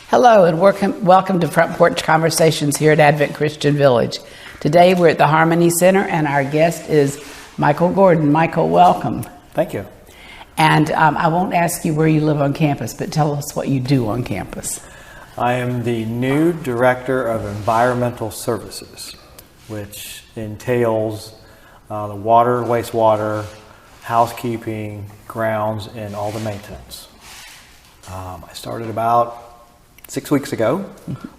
Hello and welcome to Front Porch Conversations here at Advent Christian Village. Today we're at the Harmony Center and our guest is Michael Gordon. Michael, welcome. Thank you. And I won't ask you where you live on campus, but tell us what you do on campus. I am the new Director of Environmental Services, which entails the water, wastewater, housekeeping, grounds, and all the maintenance. I started about 6 weeks ago,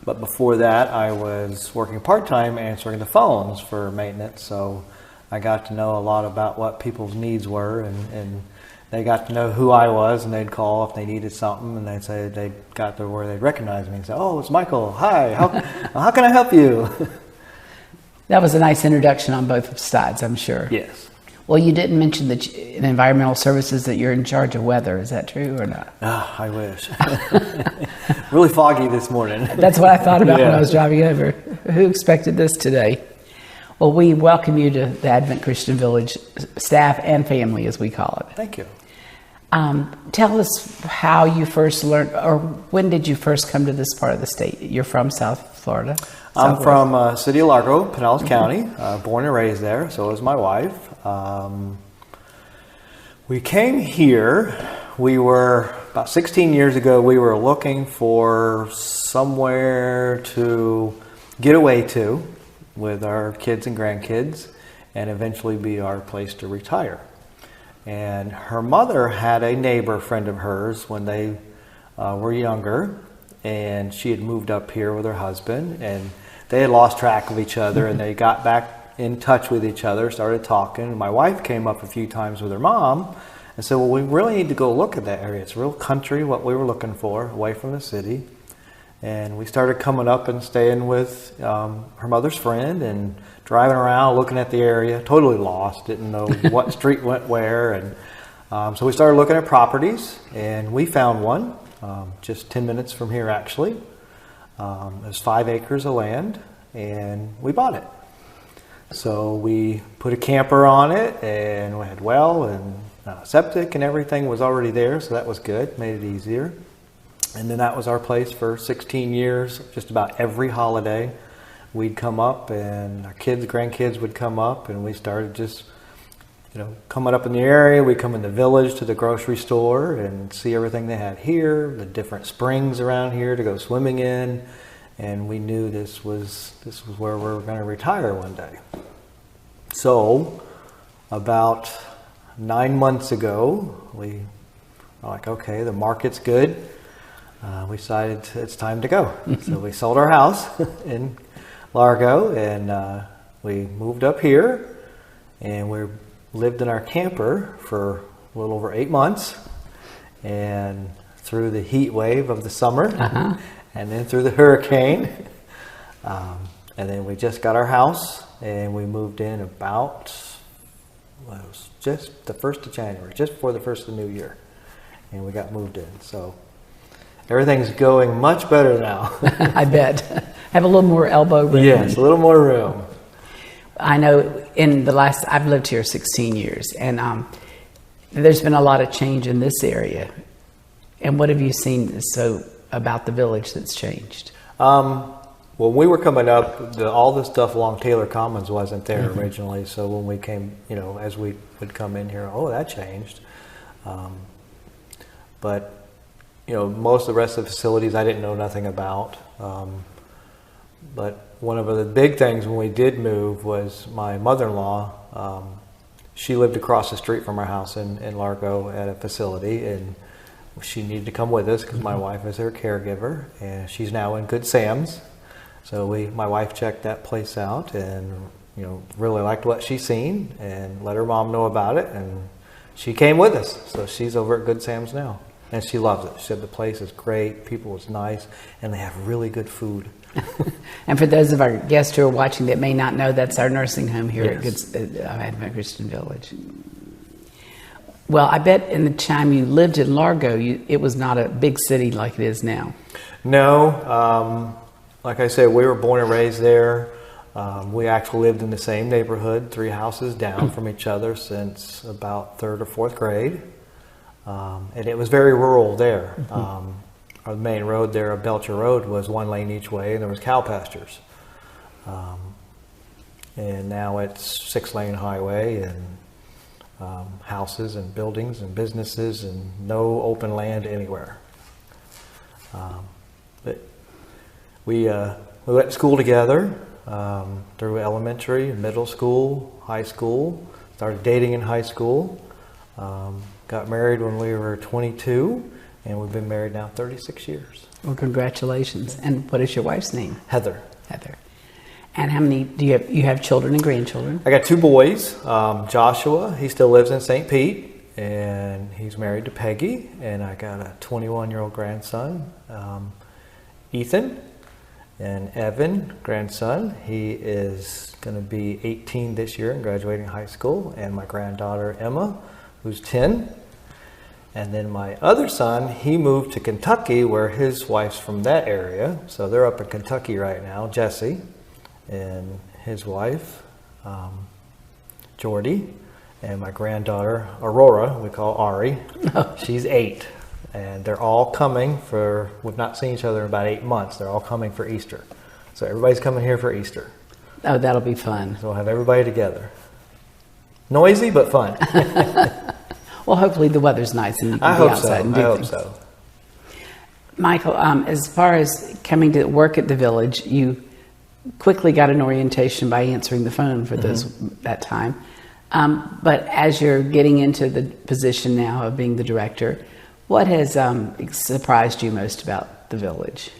but before that I was working part-time answering the phones for maintenance, so I got to know a lot about what people's needs were, and they got to know who I was, and they'd call if they needed something, and they'd say they got to where they'd recognize me and say, "Oh, it's Michael. Hi, how can I help you?" That was a nice introduction on both sides, I'm sure. Yes. Well, you didn't mention that in environmental services that you're in charge of weather. Is that true or not? I wish. Really foggy this morning. That's what I thought about when I was driving over. Who expected this today? Well, we welcome you to the Advent Christian Village staff and family, as we call it. Thank you. Tell us how you first learned, or when did you first come to this part of the state? You're from South Florida? I'm from City of Largo, Pinellas County, born and raised there, so is my wife. We came here, we were, about 16 years ago, we were looking for somewhere to get away to with our kids and grandkids and eventually be our place to retire. And her mother had a neighbor friend of hers when they were younger, and she had moved up here with her husband, and they had lost track of each other, and they got back in touch with each other, started talking. My wife came up a few times with her mom and said, well, we really need to go look at that area. It's real country, what we were looking for, away from the city. And we started coming up and staying with her mother's friend and driving around, looking at the area, totally lost, didn't know what street went where. And so we started looking at properties, and we found one just 10 minutes from here, actually. It was 5 acres of land, and we bought it. So we put a camper on it, and we had well and septic, and everything was already there, so that was good, made it easier. And then that was our place for 16 years. Just about every holiday we'd come up, and our kids, grandkids would come up, and we started just, coming up in the area. We'd come in the village to the grocery store and see everything they had here, the different springs around here to go swimming in. And we knew this was where we were going to retire one day. So about 9 months ago, we were like, okay, the market's good. We decided it's time to go. So we sold our house in Largo, and we moved up here, and we lived in our camper for a little over 8 months, and through the heat wave of the summer. And then through the hurricane, and then we just got our house, and we moved in about, it was just the 1st of January, just before the 1st of the new year, and we got moved in. So everything's going much better now. I bet. Have a little more elbow room. Yes, a little more room. I know I've lived here 16 years, and there's been a lot of change in this area. And what have you seen about the village that's changed? When we were coming up, all the stuff along Taylor Commons wasn't there originally. So when we came, as we would come in here, that changed. But most of the rest of the facilities I didn't know nothing about. But one of the big things when we did move was my mother-in-law. She lived across the street from our house in Largo at a facility, and she needed to come with us because my wife is her caregiver, and she's now in Good Sam's. So my wife checked that place out, and really liked what she's seen, and let her mom know about it, and she came with us. So she's over at Good Sam's now, and she loves it. She said the place is great, people was nice, and they have really good food. And for those of our guests who are watching that may not know, that's our nursing home here at Advent Christian Village. Well, I bet in the time you lived in Largo, it was not a big city like it is now. No. Like I said, we were born and raised there. We actually lived in the same neighborhood, 3 houses down from each other since about 3rd or 4th grade. And it was very rural there. our main road there, Belcher Road, was 1 lane each way, and there was cow pastures. And now it's 6-lane highway and houses and buildings and businesses and no open land anywhere. But we went to school together through elementary, middle school, high school. Started dating in high school. Got married when we were 22, and we've been married now 36 years. Well, congratulations. And what is your wife's name? Heather. Heather. And how many do you have children and grandchildren? I got 2 boys. Joshua, he still lives in St. Pete, and he's married to Peggy. And I got a 21-year-old grandson, Ethan, and Evan, grandson. He is going to be 18 this year and graduating high school. And my granddaughter, Emma, who's 10. And then my other son, he moved to Kentucky, where his wife's from that area. So they're up in Kentucky right now, Jesse, and his wife, Jordy, and my granddaughter, Aurora, we call Ari. She's 8. And they're all coming we've not seen each other in about 8 months. They're all coming for Easter. So everybody's coming here for Easter. Oh, that'll be fun. So we'll have everybody together. Noisy, but fun. Well, hopefully the weather's nice and you can be outside and do things. I hope so. Michael, as far as coming to work at the village, you quickly got an orientation by answering the phone for that time. But as you're getting into the position now of being the director, what has surprised you most about the village?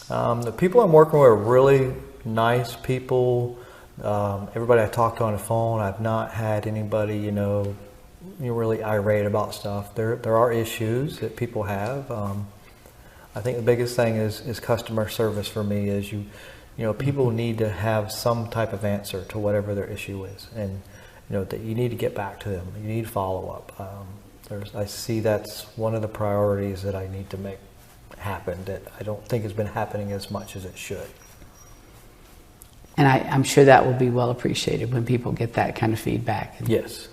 The people I'm working with are really nice people. Everybody I talked to on the phone, I've not had anybody, really irate about stuff. There are issues that people have. I think the biggest thing is customer service for me. Is people need to have some type of answer to whatever their issue is, and that you need to get back to them. You need follow up. I see that's one of the priorities that I need to make happen that I don't think has been happening as much as it should. And I'm sure that will be well appreciated when people get that kind of feedback. Yes.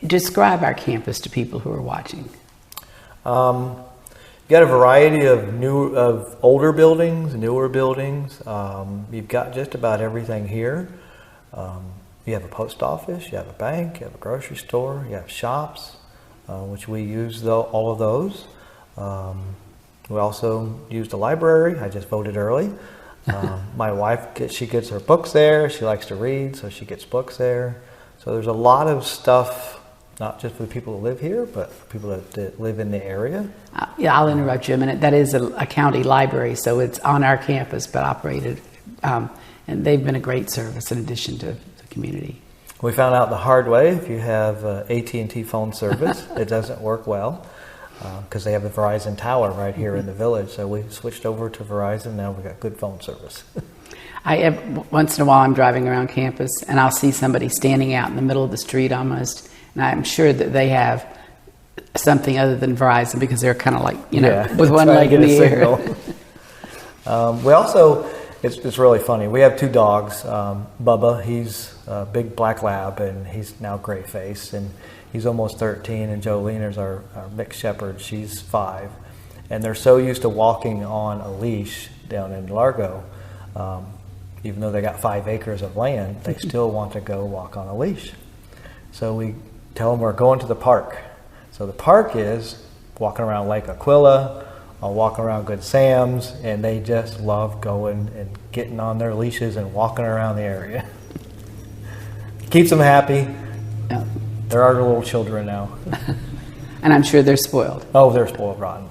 Describe our campus to people who are watching. You've got a variety of older buildings, newer buildings. You've got just about everything here. You have a post office, you have a bank, you have a grocery store, you have shops, which we use all of those. We also use the library. I just voted early. My wife, she gets her books there. She likes to read, so she gets books there. So there's a lot of stuff, not just for the people that live here, but for people that live in the area. Yeah, I'll interrupt you a minute. That is a county library, so it's on our campus, but operated. And they've been a great service in addition to the community. We found out the hard way, if you have AT&T phone service, it doesn't work well. Because they have the Verizon tower right here in the village. So we switched over to Verizon. Now we've got good phone service. Once in a while I'm driving around campus and I'll see somebody standing out in the middle of the street almost. And I'm sure that they have something other than Verizon because they're kind of like, with one leg in the air. We also, it's really funny. We have 2 dogs. Bubba, he's a big black lab and he's now gray face. And he's almost 13, and Jolene is our mixed shepherd. She's 5. And they're so used to walking on a leash down in Largo, even though they got 5 acres of land, they still want to go walk on a leash. So we tell them we're going to the park. So the park is walking around Lake Aquila, walking around Good Sam's, and they just love going and getting on their leashes and walking around the area. Keeps them happy. Yeah. There are little children now. And I'm sure they're spoiled. Oh, they're spoiled rotten.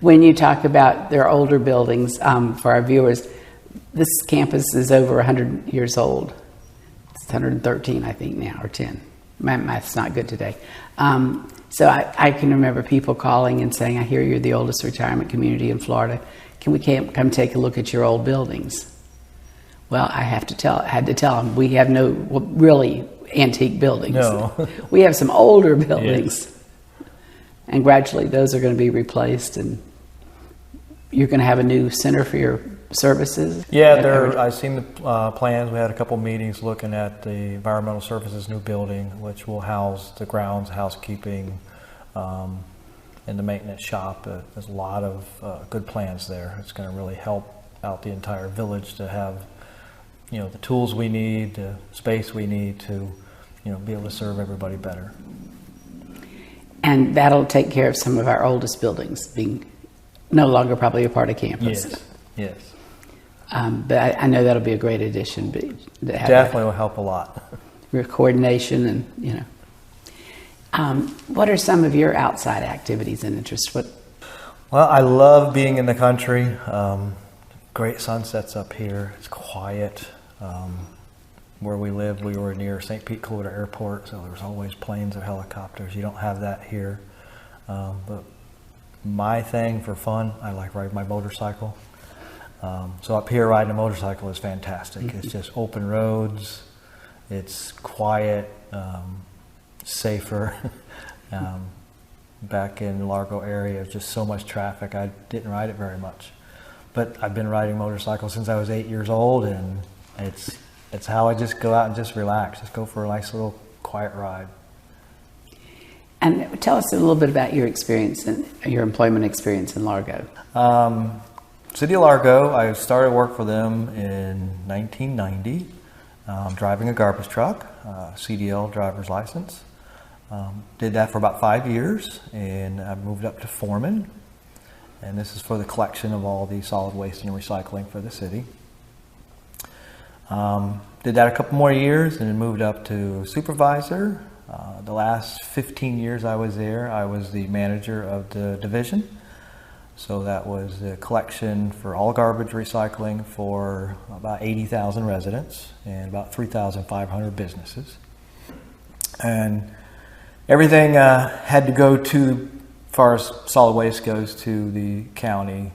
When you talk about their older buildings, for our viewers, this campus is over 100 years old. It's 113, I think, now, or 10. My math's not good today. So I can remember people calling and saying, I hear you're the oldest retirement community in Florida. Can we come take a look at your old buildings? Well, I had to tell them, we have no really antique buildings. No. We have some older buildings. Yes. And gradually those are going to be replaced, and you're going to have a new center for your services? Yeah, I've seen the plans. We had a couple meetings looking at the environmental services new building, which will house the grounds, housekeeping, in the maintenance shop. There's a lot of good plans there. It's going to really help out the entire village to have, the tools we need, the space we need to, be able to serve everybody better. And that'll take care of some of our oldest buildings being no longer probably a part of campus. Yes. But I know that'll be a great addition. Definitely will help a lot. Coordination and, what are some of your outside activities and interests? Well, I love being in the country. Great sunsets up here. It's quiet. Where we live, we were near St. Pete Clearwater Airport, so there was always planes or helicopters. You don't have that here. But my thing for fun, I like riding my motorcycle. So up here, riding a motorcycle is fantastic. Mm-hmm. It's just open roads. It's quiet, safer. Back in the Largo area, just so much traffic. I didn't ride it very much. But I've been riding motorcycles since I was 8 years old, and it's how I just go out and just relax. Just go for a nice little quiet ride. And tell us a little bit about your experience and your employment experience in Largo. City of Largo, I started work for them in 1990, driving a garbage truck, CDL driver's license. Did that for about 5 years, and I moved up to foreman. And this is for the collection of all the solid waste and recycling for the city. Did that a couple more years and then moved up to supervisor. The last 15 years I was there, I was the manager of the division. So that was the collection for all garbage recycling for about 80,000 residents and about 3,500 businesses. And everything had to go to, as far as solid waste goes, to the county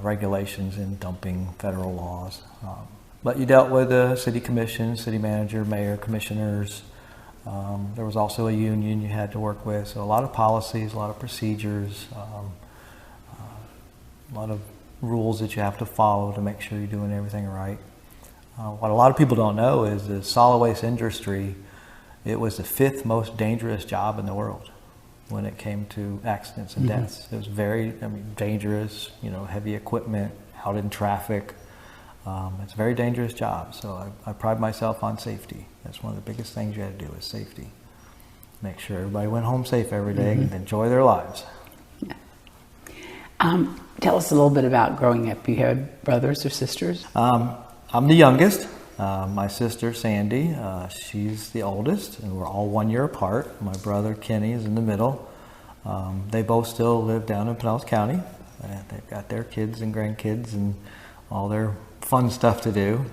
regulations and dumping federal laws. But you dealt with the city commission, city manager, mayor, commissioners. There was also a union you had to work with. So a lot of policies, a lot of procedures, a lot of rules that you have to follow to make sure you're doing everything right. What a lot of people don't know is the solid waste industry, it was the 5th most dangerous job in the world when it came to accidents and deaths. It was very dangerous, heavy equipment, out in traffic. It's a very dangerous job, so I pride myself on safety. That's one of the biggest things you had to do is safety. Make sure everybody went home safe every day and enjoy their lives. Yeah. Tell us a little bit about growing up. You had brothers or sisters? I'm the youngest. My sister, Sandy, she's the oldest, and we're all 1 year apart. My brother, Kenny, is in the middle. They both still live down in Pinellas County. They've got their kids and grandkids and all their fun stuff to do.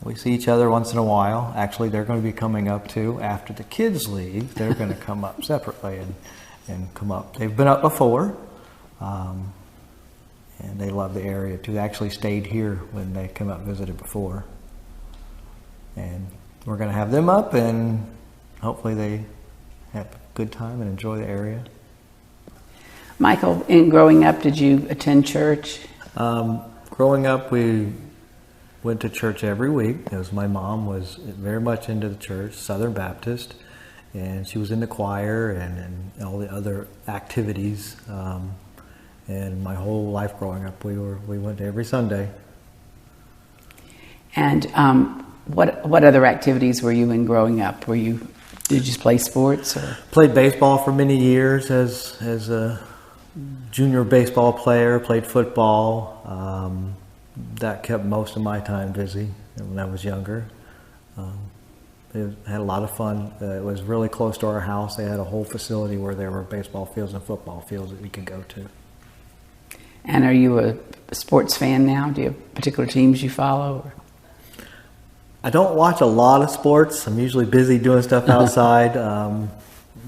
We see each other once in a while. Actually, they're going to be coming up too. After the kids leave, they're going to come up separately and come up. They've been up before. And they love the area too. They actually stayed here when they come up and visited before. And we're going to have them up, and hopefully they have a good time and enjoy the area. Michael, in growing up, did you attend church? Growing up, we went to church every week because my mom was very much into the church, Southern Baptist, and she was in the choir and all the other activities. And my whole life growing up, we went every Sunday. And what other activities were you in growing up? Did you just play sports? Or? Played baseball for many years as a junior baseball player. Played football. That kept most of my time busy when I was younger. Had a lot of fun. It was really close to our house. They had a whole facility where there were baseball fields and football fields that we could go to. And are you a sports fan now? Do you have particular teams you follow? Or? I don't watch a lot of sports. I'm usually busy doing stuff outside.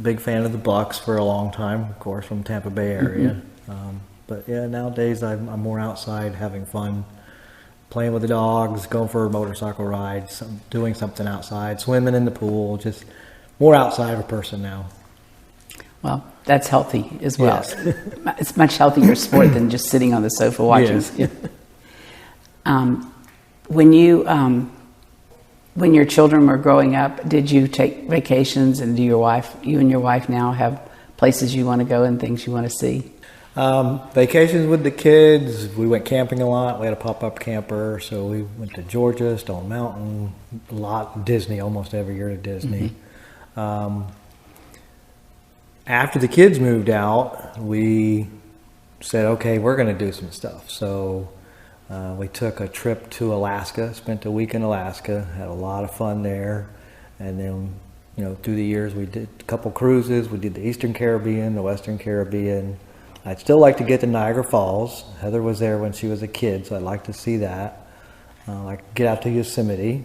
Big fan of the Bucks for a long time, of course, from Tampa Bay area. But yeah, nowadays I'm more outside having fun, playing with the dogs, going for motorcycle rides, doing something outside, swimming in the pool, just more outside of a person now. Well, that's healthy as well. Yes. It's much healthier sport than just sitting on the sofa watching. Yes. When you When your children were growing up, did you take vacations, and you and your wife now have places you want to go and things you want to see? Vacations with the kids. We went camping a lot. We had a pop-up camper, so we went to Georgia, Stone Mountain, a lot, Disney, almost every year to Disney. After the kids moved out, we said, okay, we're going to do some stuff. So we took a trip to Alaska, spent a week in Alaska, had a lot of fun there. And then, through the years, we did a couple cruises. We did the Eastern Caribbean, the Western Caribbean. I'd still like to get to Niagara Falls. Heather was there when she was a kid, so I'd like to see that. Like get out to Yosemite.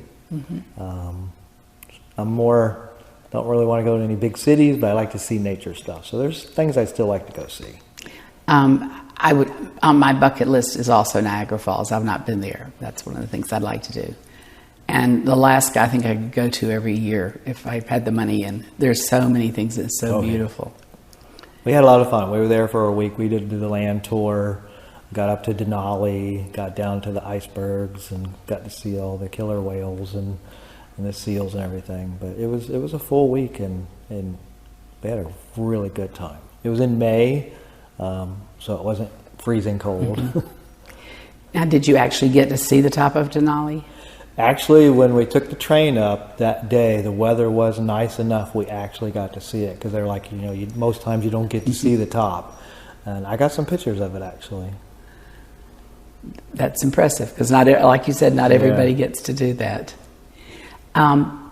Don't really want to go to any big cities, but I like to see nature stuff. So there's things I'd still like to go see. I would, on my bucket list is also Niagara Falls. I've not been there. That's one of the things I'd like to do. And Alaska, I think I could go to every year if I had the money. And there's so many things that's so beautiful. We had a lot of fun. We were there for a week. We did the land tour, got up to Denali, got down to the icebergs, and got to see all the killer whales and the seals and everything. But it was a full week, and we had a really good time. It was in May, so it wasn't freezing cold. Now, did you actually get to see the top of Denali? Actually, when we took the train up that day, the weather was nice enough we actually got to see it, because they're like, most times you don't get to see the top. And I got some pictures of it, actually. That's impressive, because like you said, not everybody gets to do that. In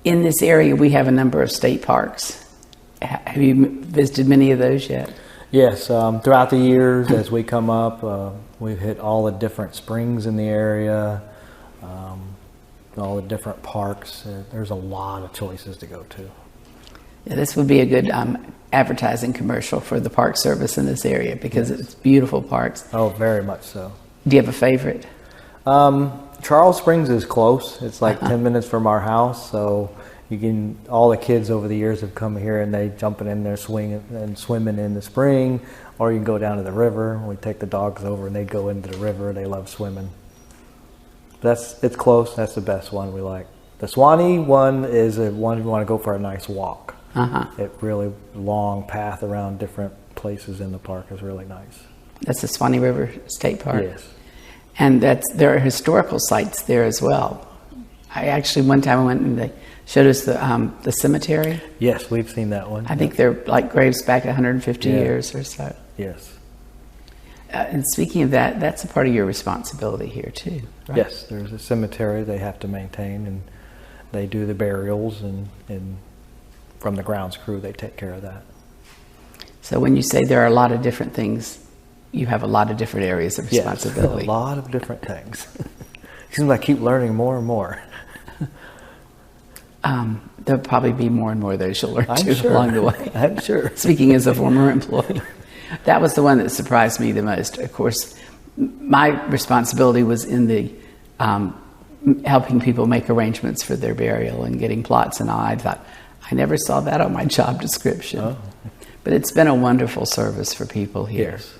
this area, we have a number of state parks. Have you visited many of those yet? Yes, throughout the years as we come up, we've hit all the different springs in the area, all the different parks. There's a lot of choices to go to. Yeah, this would be a good advertising commercial for the Park Service in this area, because it's beautiful parks. Oh, very much so. Do you have a favorite? Charles Springs is close. It's like 10 minutes from our house, so all the kids over the years have come here and they jumping in there, swinging and swimming in the spring, or you can go down to the river. We take the dogs over and they go into the river. They love swimming. It's close. That's the best one we like. The Swanee one is one you want to go for a nice walk. It really long path around different places in the park is really nice. That's the Swanee River State Park. Yes. And there are historical sites there as well. I actually, one time I went and they showed us the cemetery. Yes, we've seen that one. I think they're like graves back 150 years or so. Yes. And speaking of that, that's a part of your responsibility here too, right? Yes, there's a cemetery they have to maintain, and they do the burials, and from the grounds crew, they take care of that. So when you say there are a lot of different things, you have a lot of different areas of responsibility. Yes, a lot of different things. Seems like I keep learning more and more. There'll probably be more and more of those you'll learn along the way. I'm sure. Speaking as a former employee. That was the one that surprised me the most. Of course, my responsibility was in the helping people make arrangements for their burial and getting plots and all. I thought, I never saw that on my job description. Oh. But it's been a wonderful service for people here. Yes.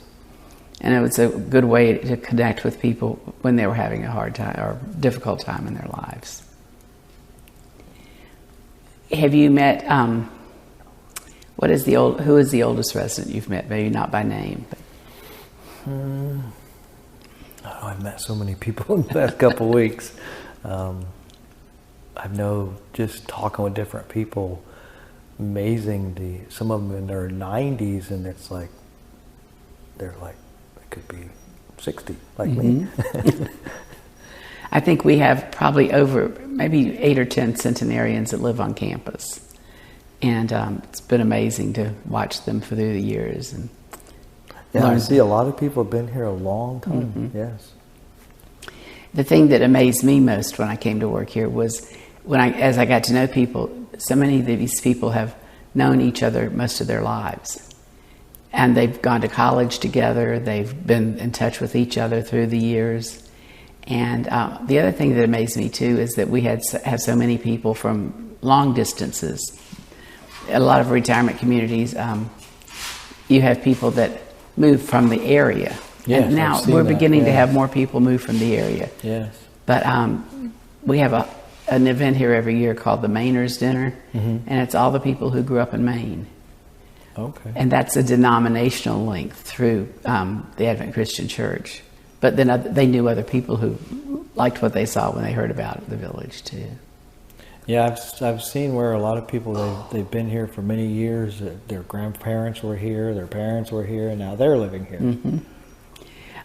And it was a good way to connect with people when they were having a hard time or difficult time in their lives. Have you met, who is the oldest resident you've met? Maybe not by name. But. I've met so many people in the past couple weeks. I know just talking with different people, amazing. Some of them in their 90s, and it's like, they could be 60, like me. I think we have probably over maybe 8 or 10 centenarians that live on campus. And it's been amazing to watch them through the years. And I see a lot of people have been here a long time, yes. The thing that amazed me most when I came to work here was as I got to know people, so many of these people have known each other most of their lives. And they've gone to college together, they've been in touch with each other through the years. And the other thing that amazed me too is that we have so many people from long distances. A lot of retirement communities, you have people that move from the area. Yes, and now we're beginning to have more people move from the area. Yes. But we have an event here every year called the Mainers Dinner, and it's all the people who grew up in Maine. Okay. And that's a denominational link through the Advent Christian Church. But then they knew other people who liked what they saw when they heard about the village too. Yeah, I've seen where a lot of people, they've been here for many years. Their grandparents were here, their parents were here, and now they're living here. Mm-hmm.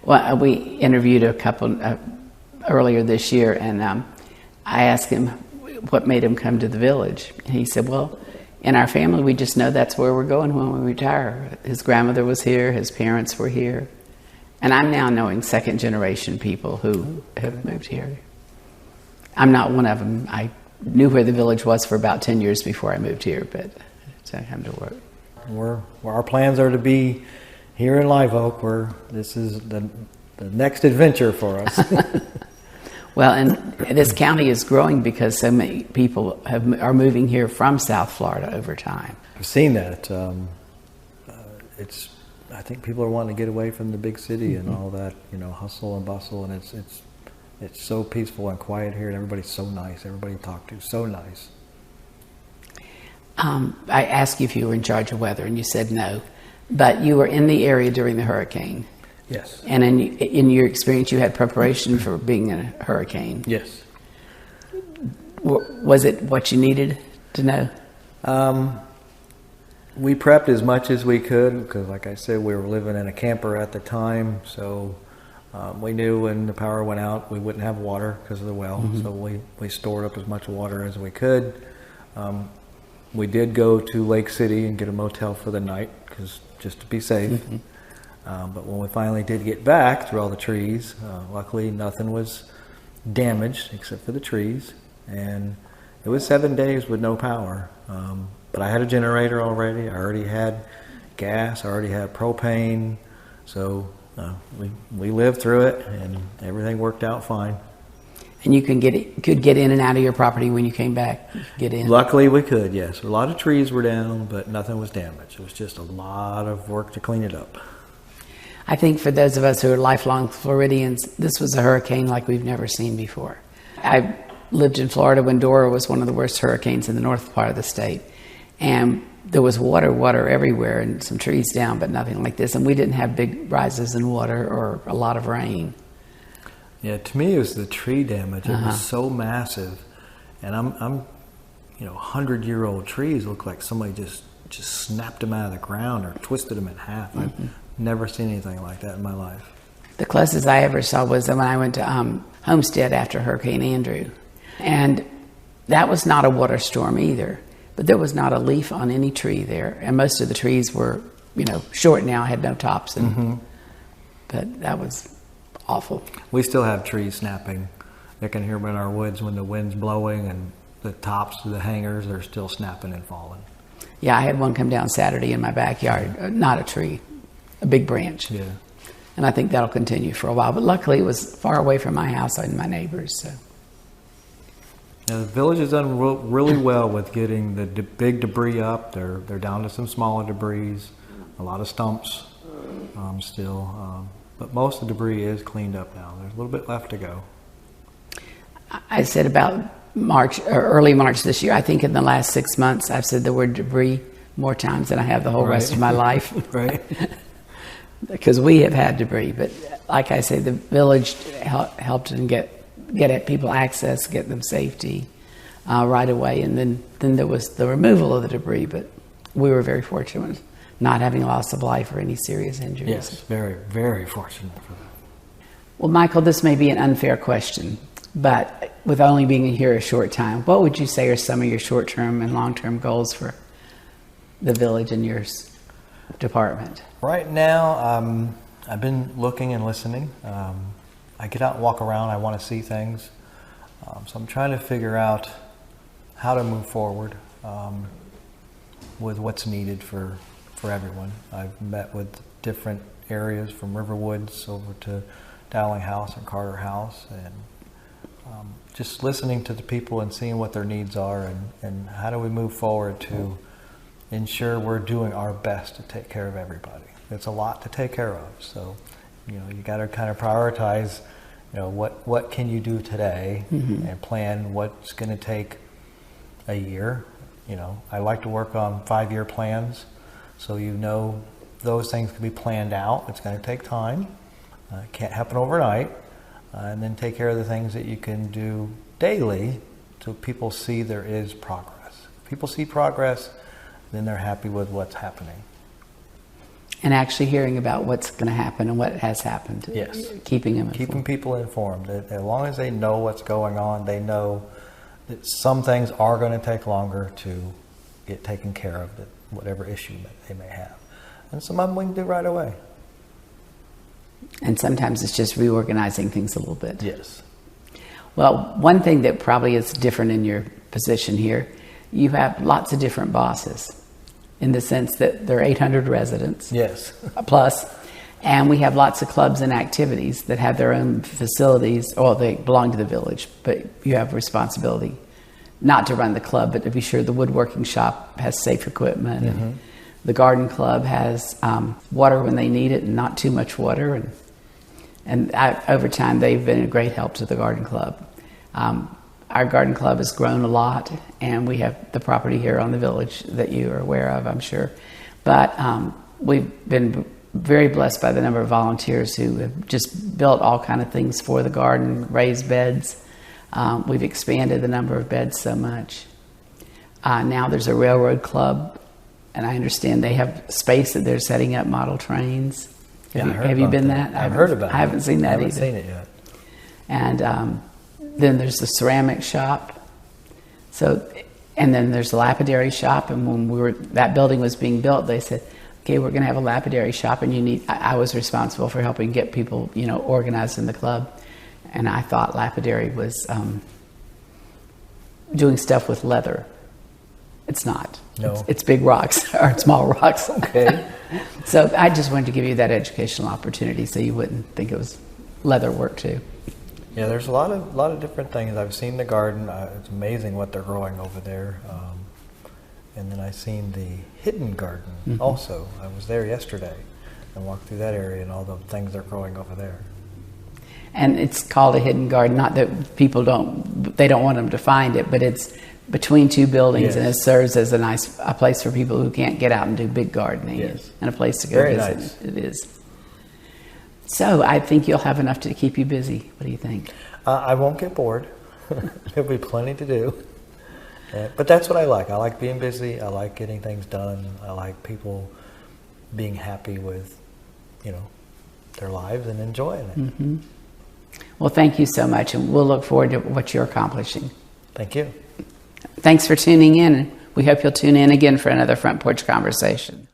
Well, we interviewed a couple earlier this year, and I asked him what made him come to the village. And he said, well, in our family, we just know that's where we're going when we retire. His grandmother was here, his parents were here. And I'm now knowing second generation people who have moved here. I'm not one of them. I knew where the village was for about 10 years before I moved here, but I come to work. Our plans are to be here in Live Oak, where this is the next adventure for us. Well, and this county is growing because so many people are moving here from South Florida over time. I've seen that. I think people are wanting to get away from the big city and all that, hustle and bustle, and it's so peaceful and quiet here, and everybody's so nice. Everybody you talk to, so nice. I asked you if you were in charge of weather, and you said no. But you were in the area during the hurricane. Yes. And in your experience, you had preparation for being in a hurricane. Yes. Was it what you needed to know? We prepped as much as we could because, like I said, we were living in a camper at the time, so we knew when the power went out, we wouldn't have water because of the well, so we stored up as much water as we could. We did go to Lake City and get a motel for the night, just to be safe. But when we finally did get back through all the trees, luckily nothing was damaged except for the trees. And it was 7 days with no power. But I had a generator already. I already had gas. I already had propane. So we lived through it, and everything worked out fine. And you could get in and out of your property when you came back? You could get in? Luckily we could, yes. A lot of trees were down, but nothing was damaged. It was just a lot of work to clean it up. I think for those of us who are lifelong Floridians, this was a hurricane like we've never seen before. I lived in Florida when Dora was one of the worst hurricanes in the north part of the state. And there was water everywhere and some trees down, but nothing like this. And we didn't have big rises in water or a lot of rain. Yeah, to me it was the tree damage. It was so massive, and I'm 100-year-old trees look like somebody just snapped them out of the ground or twisted them in half. I've never seen anything like that in my life. The closest I ever saw was when I went to Homestead after Hurricane Andrew, and that was not a water storm either. But there was not a leaf on any tree there, and most of the trees were, short now, had no tops, but that was awful. We still have trees snapping. You can hear them in our woods when the wind's blowing, and the tops of the hangers are still snapping and falling. Yeah, I had one come down Saturday in my backyard. Not a tree, a big branch. Yeah. And I think that'll continue for a while. But luckily, it was far away from my house and my neighbors. So. Now, the village has done really well with getting the big debris up. They're down to some smaller debris, a lot of stumps still. But most of the debris is cleaned up now. There's a little bit left to go. I said about March or early March this year. I think in the last 6 months, I've said the word debris more times than I have the whole rest of my life. Right. Because we have had debris, but like I say, the village helped and get at people access, get them safety right away, and then there was the removal of the debris. But we were very fortunate, not having loss of life or any serious injuries. Yes, very, very fortunate for that. Well, Michael, this may be an unfair question, but with only being here a short time, what would you say are some of your short-term and long-term goals for the village and your department? Right now, I've been looking and listening. I get out and walk around. I want to see things. So I'm trying to figure out how to move forward with what's needed for everyone. I've met with different areas from Riverwoods over to Dowling House and Carter House, and just listening to the people and seeing what their needs are, and how do we move forward to ensure we're doing our best to take care of everybody. It's a lot to take care of, so you got to kind of prioritize what can you do today, Mm-hmm. and plan what's going to take a year. I like to work on 5-year plans, so those things can be planned out. It's going to take time. It can't happen overnight. And then take care of the things that you can do daily so people see there is progress. If people see progress, then they're happy with what's happening. And actually hearing about what's going to happen and what has happened. Yes. Keeping them informed. Keeping people informed. As long as they know what's going on, they know that some things are going to take longer to get taken care of, whatever issue they may have. And some of them we can do right away. And sometimes it's just reorganizing things a little bit. Yes. Well, one thing that probably is different in your position here, you have lots of different bosses in the sense that there are 800 residents. Yes. Plus, and we have lots of clubs and activities that have their own facilities, or they belong to the village, but you have responsibility not to run the club, but to be sure the woodworking shop has safe equipment. Mm-hmm. And the garden club has water when they need it and not too much water. And over time, they've been a great help to the garden club. Our garden club has grown a lot, and we have the property here on the village that you are aware of, I'm sure. But we've been very blessed by the number of volunteers who have just built all kind of things for the garden, raised beds. We've expanded the number of beds so much. Now there's a railroad club, and I understand they have space that they're setting up model trains. Have you been that? I've heard about it. I haven't seen that either. I haven't seen it yet. And then there's the ceramic shop. And then there's the lapidary shop. And when that building was being built, they said, "Okay, we're going to have a lapidary shop, and I was responsible for helping get people, organized in the club." And I thought lapidary was doing stuff with leather. It's not. No. It's big rocks or small rocks. Okay. So I just wanted to give you that educational opportunity so you wouldn't think it was leather work too. Yeah, there's a lot of different things. I've seen the garden. It's amazing what they're growing over there. And then I've seen the hidden garden also. I was there yesterday and walked through that area and all the things they're growing over there. And it's called a hidden garden, not that people don't want them to find it, but it's between two buildings. Yes. And it serves as a place for people who can't get out and do big gardening. Yes. And a place to go Very visit. Nice. It is. So I think you'll have enough to keep you busy. What do you think? I won't get bored. There'll be plenty to do. But that's what I like. I like being busy. I like getting things done. I like people being happy with, their lives and enjoying it. Mm-hmm. Well, thank you so much, and we'll look forward to what you're accomplishing. Thank you. Thanks for tuning in, and we hope you'll tune in again for another Front Porch Conversation.